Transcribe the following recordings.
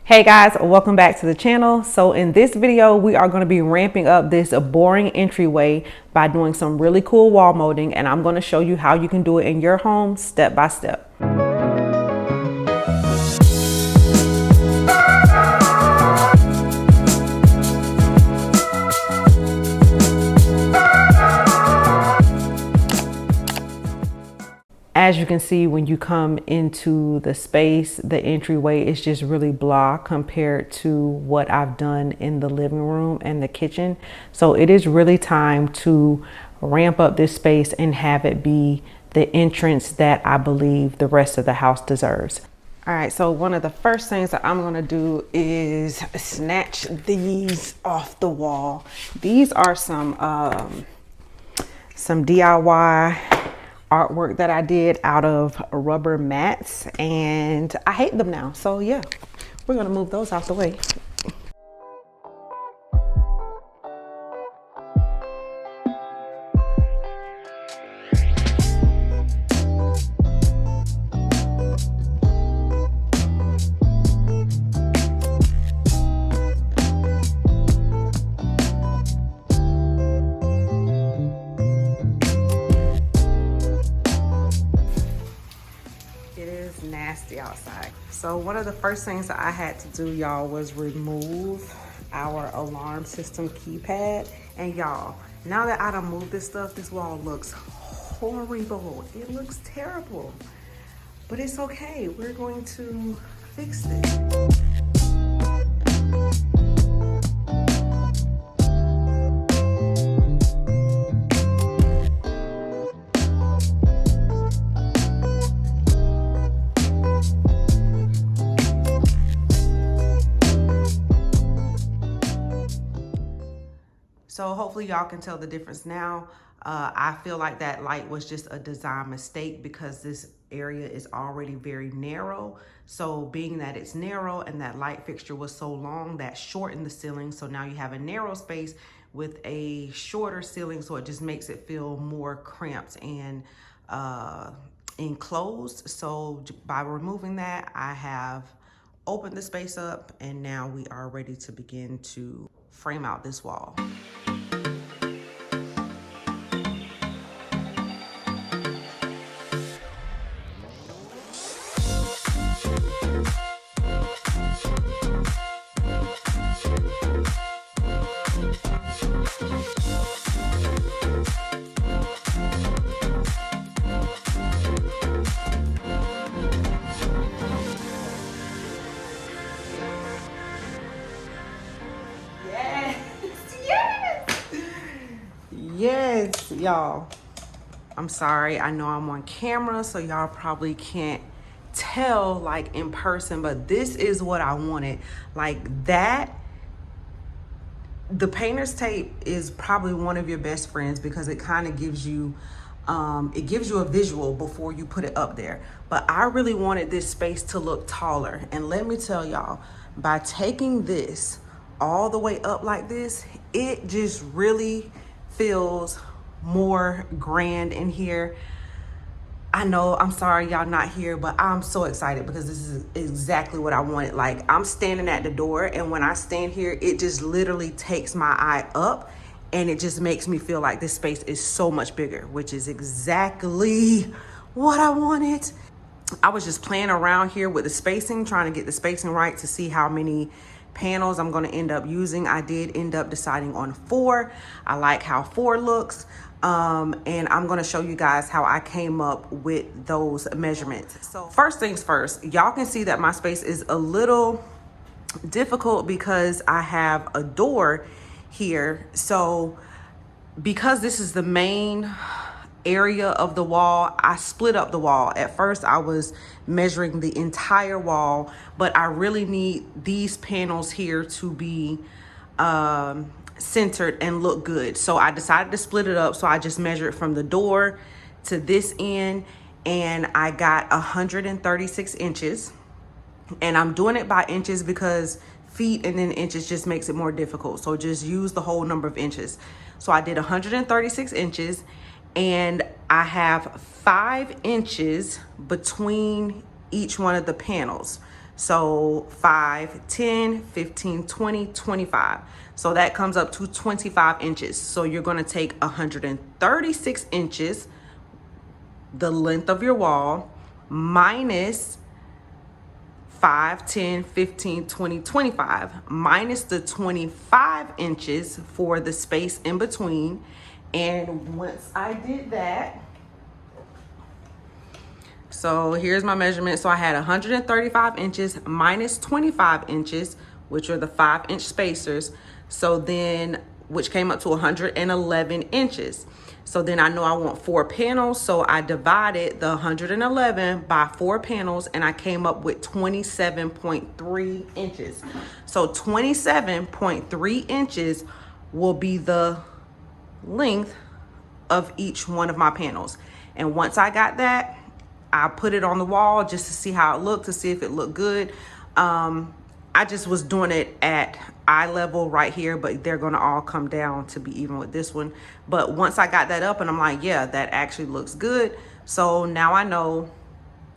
Hey guys, welcome back to the channel. So in this video, we are going to be ramping up this boring entryway by doing some really cool wall molding, and I'm going to show you how you can do it in your home step by step. As you can see, when you come into the space, the entryway is just really blah compared to what I've done in the living room and the kitchen. So it is really time to ramp up this space and have it be the entrance that I believe the rest of the house deserves. All right, so one of the first things that I'm gonna do is snatch these off the wall. These are some DIY artwork that I did out of rubber mats, and I hate them now. So yeah, we're gonna move those out the way. Nasty outside. So one of the first things that I had to do, y'all, was remove our alarm system keypad. And y'all, now that I done moved this stuff, this wall looks horrible. It looks terrible, but it's okay. We're going to fix it. So hopefully y'all can tell the difference now. I feel like that light was just a design mistake because this area is already very narrow. So being that it's narrow and that light fixture was so long, that shortened the ceiling. So now you have a narrow space with a shorter ceiling. So it just makes it feel more cramped and enclosed. So by removing that, I have opened the space up, and now we are ready to begin to frame out this wall. Yes, y'all. I'm sorry. I know I'm on camera, so y'all probably can't tell like in person, but this is what I wanted. Like that. The painter's tape is probably one of your best friends because it kind of gives you a visual before you put it up there. But I really wanted this space to look taller. And let me tell y'all, by taking this all the way up like this, it just really feels more grand in here. I know, I'm sorry y'all not here, but I'm so excited because this is exactly what I wanted. Like, I'm standing at the door, and when I stand here, it just literally takes my eye up, and it just makes me feel like this space is so much bigger, which is exactly what I wanted. I was just playing around here with the spacing, trying to get the spacing right to see how many panels I'm going to end up using. I did end up deciding on 4. I like how 4 looks. And I'm going to show you guys how I came up with those measurements. So first things first, y'all can see that my space is a little difficult because I have a door here. So because this is the main area of the wall, I split up the wall. At first I was measuring the entire wall, but I really need these panels here to be centered and look good. So I decided to split it up. So I just measured from the door to this end, and I got 136 inches. And I'm doing it by inches because feet and then inches just makes it more difficult. So just use the whole number of inches. So I did 136 inches, and I have 5 inches between each one of the panels. So 5, 10, 15, 20, 25. So that comes up to 25 inches. So you're going to take 136 inches, the length of your wall, minus 5, 10, 15, 20, 25, minus the 25 inches for the space in between. And once I did that, so here's my measurement. So I had 135 inches minus 25 inches, which are the 5-inch spacers. So then, which came up to 111 inches. So then I know I want 4 panels. So I divided the 111 by 4 panels and I came up with 27.3 inches. So 27.3 inches will be the length of each one of my panels. And once I got that, I put it on the wall just to see how it looked, to see if it looked good. I just was doing it at eye level right here, but they're gonna all come down to be even with this one. But once I got that up and I'm like, yeah, that actually looks good. So now I know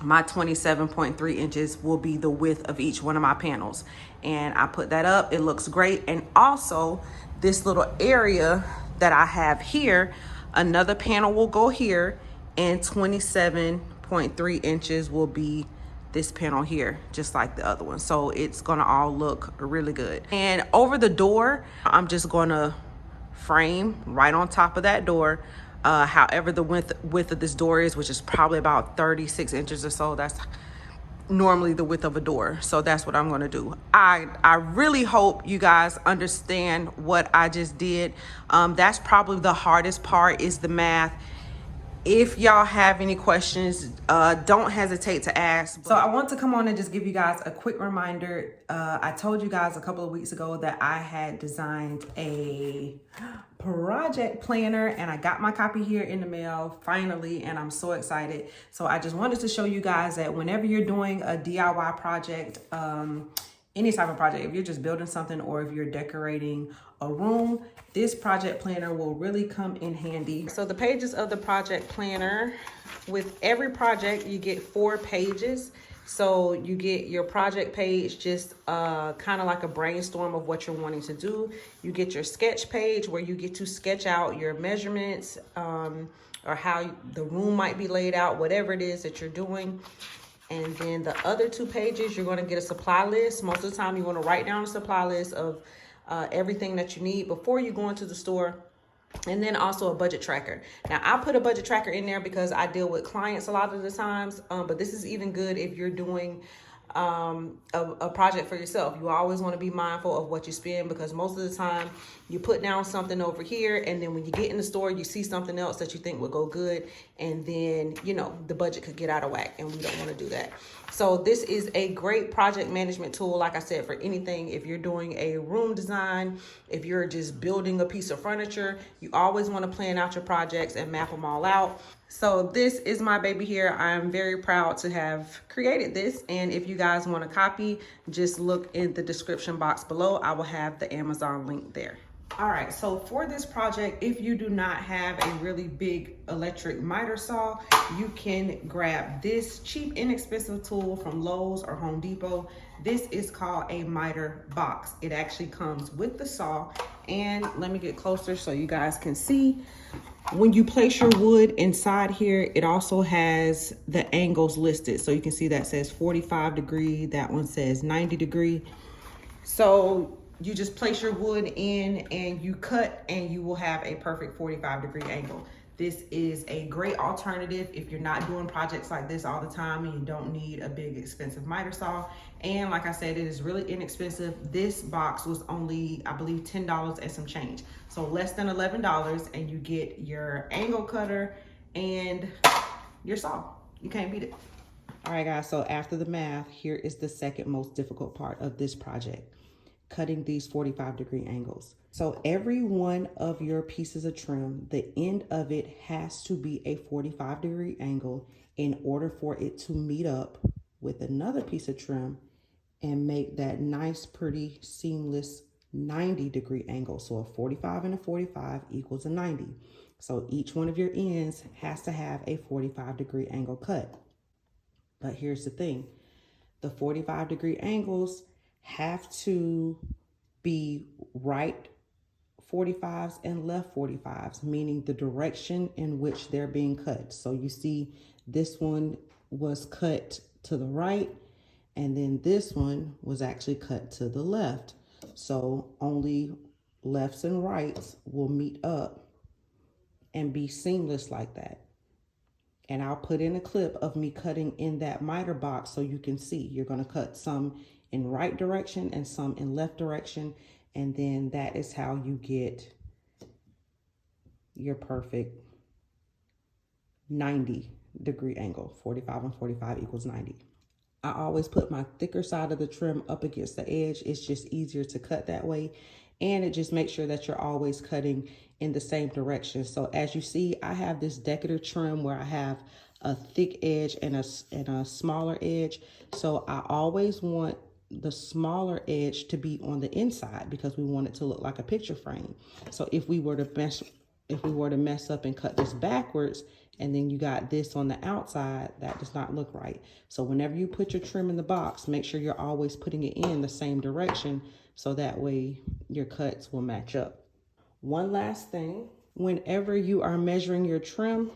my 27.3 inches will be the width of each one of my panels. And I put that up, it looks great. And also this little area that I have here, another panel will go here, and 27.3 inches will be this panel here, just like the other one. So it's gonna all look really good. And over the door, I'm just gonna frame right on top of that door, however the width of this door is, which is probably about 36 inches or so. That's normally the width of a door. So that's what I'm going to do. I really hope you guys understand what I just did. That's probably the hardest part, is the math. If y'all have any questions, don't hesitate to ask. So I want to come on and just give you guys a quick reminder. I told you guys a couple of weeks ago that I had designed a project planner, and I got my copy here in the mail finally, and I'm so excited. So I just wanted to show you guys that whenever you're doing a DIY project, any type of project, if you're just building something or if you're decorating a room, this project planner will really come in handy. So the pages of the project planner, with every project you get 4 pages. So you get your project page, just kind of like a brainstorm of what you're wanting to do. You get your sketch page where you get to sketch out your measurements, or how the room might be laid out, whatever it is that you're doing. And then the other 2 pages, you're going to get a supply list. Most of the time you want to write down a supply list of everything that you need before you go into the store. And then also a budget tracker. Now I put a budget tracker in there because I deal with clients a lot of the times, but this is even good if you're doing a project for yourself. You always want to be mindful of what you spend, because most of the time you put down something over here, and then when you get in the store, you see something else that you think would go good, and then, you know, the budget could get out of whack, and we don't want to do that. So this is a great project management tool, like I said, for anything. If you're doing a room design, if you're just building a piece of furniture, you always want to plan out your projects and map them all out. So this is my baby here. I'm very proud to have created this. And if you guys want a copy, just look in the description box below. I will have the Amazon link there. All right, so for this project, if you do not have a really big electric miter saw, you can grab this cheap, inexpensive tool from Lowe's or Home Depot. This is called a miter box. It actually comes with the saw. And let me get closer so you guys can see. When you place your wood inside here, it also has the angles listed. So you can see that says 45 degree, that one says 90 degree. So you just place your wood in and you cut, and you will have a perfect 45 degree angle. This is a great alternative if you're not doing projects like this all the time and you don't need a big expensive miter saw. And like I said, it is really inexpensive. This box was only, I believe, $10 and some change. So less than $11, and you get your angle cutter and your saw. You can't beat it. All right, guys, so after the math, here is the second most difficult part of this project: cutting these 45 degree angles. So every one of your pieces of trim, the end of it has to be a 45 degree angle in order for it to meet up with another piece of trim and make that nice, pretty, seamless 90 degree angle. So a 45 and a 45 equals a 90. So each one of your ends has to have a 45 degree angle cut. But here's the thing. The 45-degree angles have to be right 45s and left 45s, meaning the direction in which they're being cut. So you see this one was cut to the right, and then this one was actually cut to the left. So only lefts and rights will meet up and be seamless like that. And I'll put in a clip of me cutting in that miter box so you can see. You're going to cut some in right direction and some in left direction, and then that is how you get your perfect 90-degree angle. 45 and 45 equals 90. I always put my thicker side of the trim up against the edge. It's just easier to cut that way. And it just makes sure that you're always cutting in the same direction. So as you see, I have this decorative trim where I have a thick edge and a smaller edge. So I always want the smaller edge to be on the inside because we want it to look like a picture frame. So if we were to mess up and cut this backwards, and then you got this on the outside, that does not look right. So whenever you put your trim in the box, make sure you're always putting it in the same direction so that way your cuts will match up. One last thing, whenever you are measuring your trim,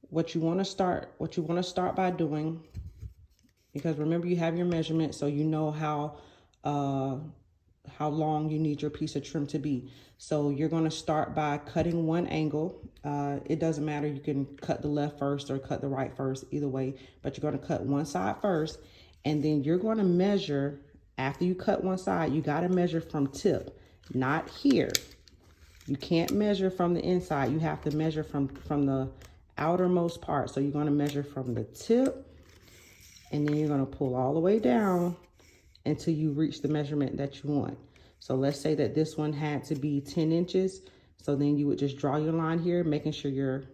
what you want to start by doing, because remember you have your measurement, so you know how long you need your piece of trim to be. So you're going to start by cutting one angle. It doesn't matter, you can cut the left first or cut the right first, either way, but you're going to cut one side first, and then you're going to measure. After you cut one side, you got to measure from tip, not here. You can't measure from the inside. You have to measure from the outermost part. So you're going to measure from the tip, and then you're going to pull all the way down until you reach the measurement that you want. So let's say that this one had to be 10 inches. So then you would just draw your line here, making sure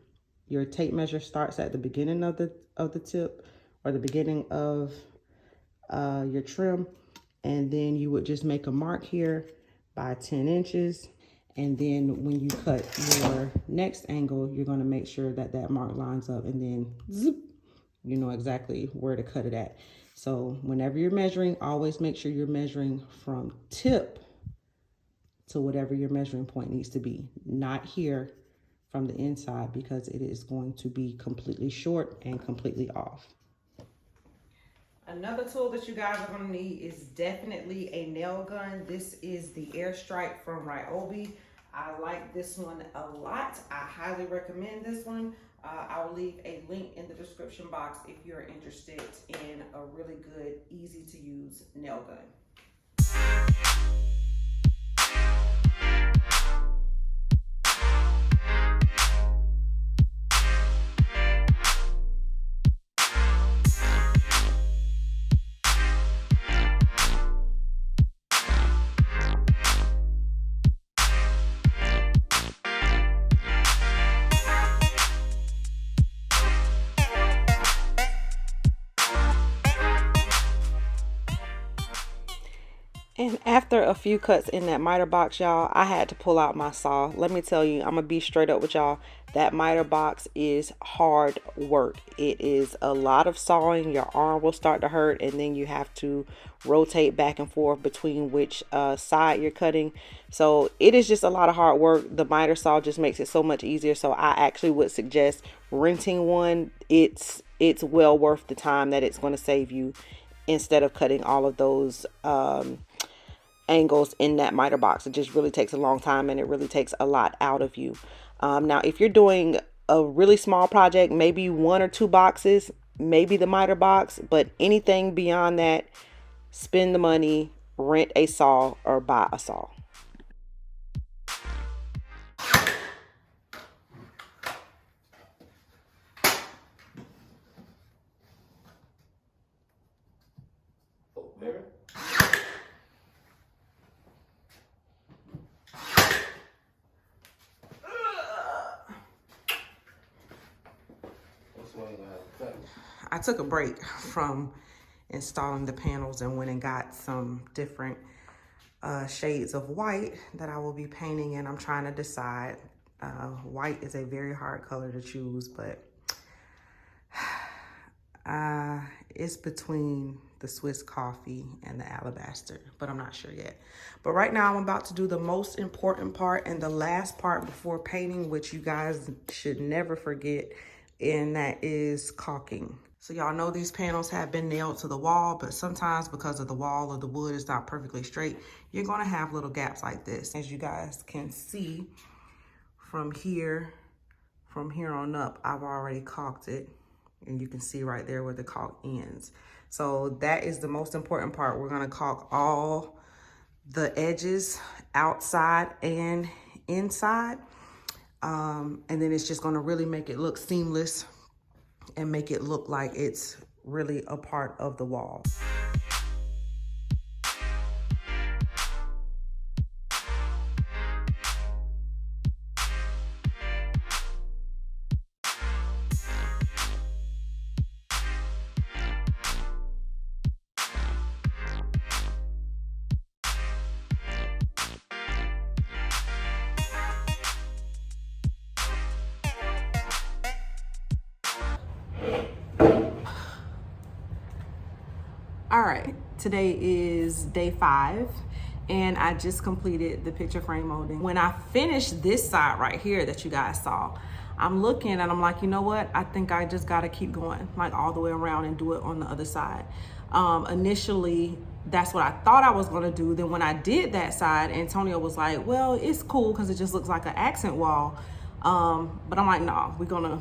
your tape measure starts at the beginning of the tip or the beginning of your trim. And then you would just make a mark here by 10 inches. And then when you cut your next angle, you're going to make sure that that mark lines up, and then zip, you know exactly where to cut it at. So whenever you're measuring, always make sure you're measuring from tip to whatever your measuring point needs to be, not here from the inside, because it is going to be completely short and completely off. Another tool that you guys are going to need is definitely a nail gun. This is the Airstrike from Ryobi. I like this one a lot. I highly recommend this one. I will leave a link in the description box if you're interested in a really good, easy to use nail gun. And after a few cuts in that miter box, y'all, I had to pull out my saw. Let me tell you, I'm gonna be straight up with y'all. That miter box is hard work. It is a lot of sawing. Your arm will start to hurt, and then you have to rotate back and forth between which side you're cutting. So it is just a lot of hard work. The miter saw just makes it so much easier. So I actually would suggest renting one. It's well worth the time that it's going to save you, instead of cutting all of those angles in that miter box. It just really takes a long time, and it really takes a lot out of you. Now, if you're doing a really small project, maybe 1 or 2 boxes, maybe the miter box, but anything beyond that, spend the money, rent a saw, or buy a saw. I took a break from installing the panels and went and got some different shades of white that I will be painting, and I'm trying to decide. White is a very hard color to choose, but It's between the Swiss coffee and the alabaster, but I'm not sure yet. But right now I'm about to do the most important part and the last part before painting, which you guys should never forget, and that is caulking. So y'all know these panels have been nailed to the wall, but sometimes because of the wall or the wood is not perfectly straight, you're gonna have little gaps like this. As you guys can see from here on up, I've already caulked it. And you can see right there where the caulk ends. So that is the most important part. We're gonna caulk all the edges outside and inside. And then it's just gonna really make it look seamless and make it look like it's really a part of the wall. All right, today is day 5 and I just completed the picture frame molding. When I finished this side right here that you guys saw, I'm looking and I'm like, you know what? I think I just gotta keep going like all the way around and do it on the other side. Initially, that's what I thought I was gonna do. Then when I did that side, Antonio was like, well, it's cool because it just looks like an accent wall. But I'm like, no, we're gonna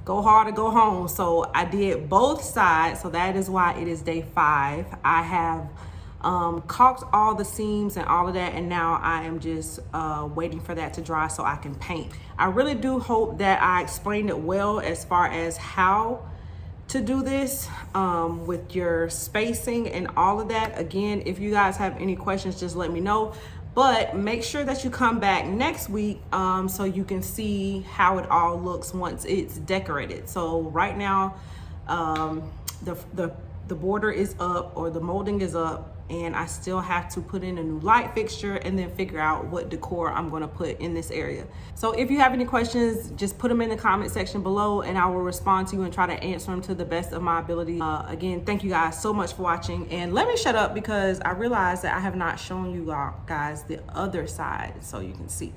go hard or go home. So I did both sides. So that is why it is day 5. I have caulked all the seams and all of that. And now I am just waiting for that to dry so I can paint. I really do hope that I explained it well as far as how to do this with your spacing and all of that. Again, if you guys have any questions, just let me know. But make sure that you come back next week so you can see how it all looks once it's decorated. So right now, the border is up, or the molding is up, and I still have to put in a new light fixture and then figure out what decor I'm gonna put in this area. So if you have any questions, just put them in the comment section below and I will respond to you and try to answer them to the best of my ability. Again, thank you guys so much for watching, and let me shut up because I realized that I have not shown you guys the other side so you can see.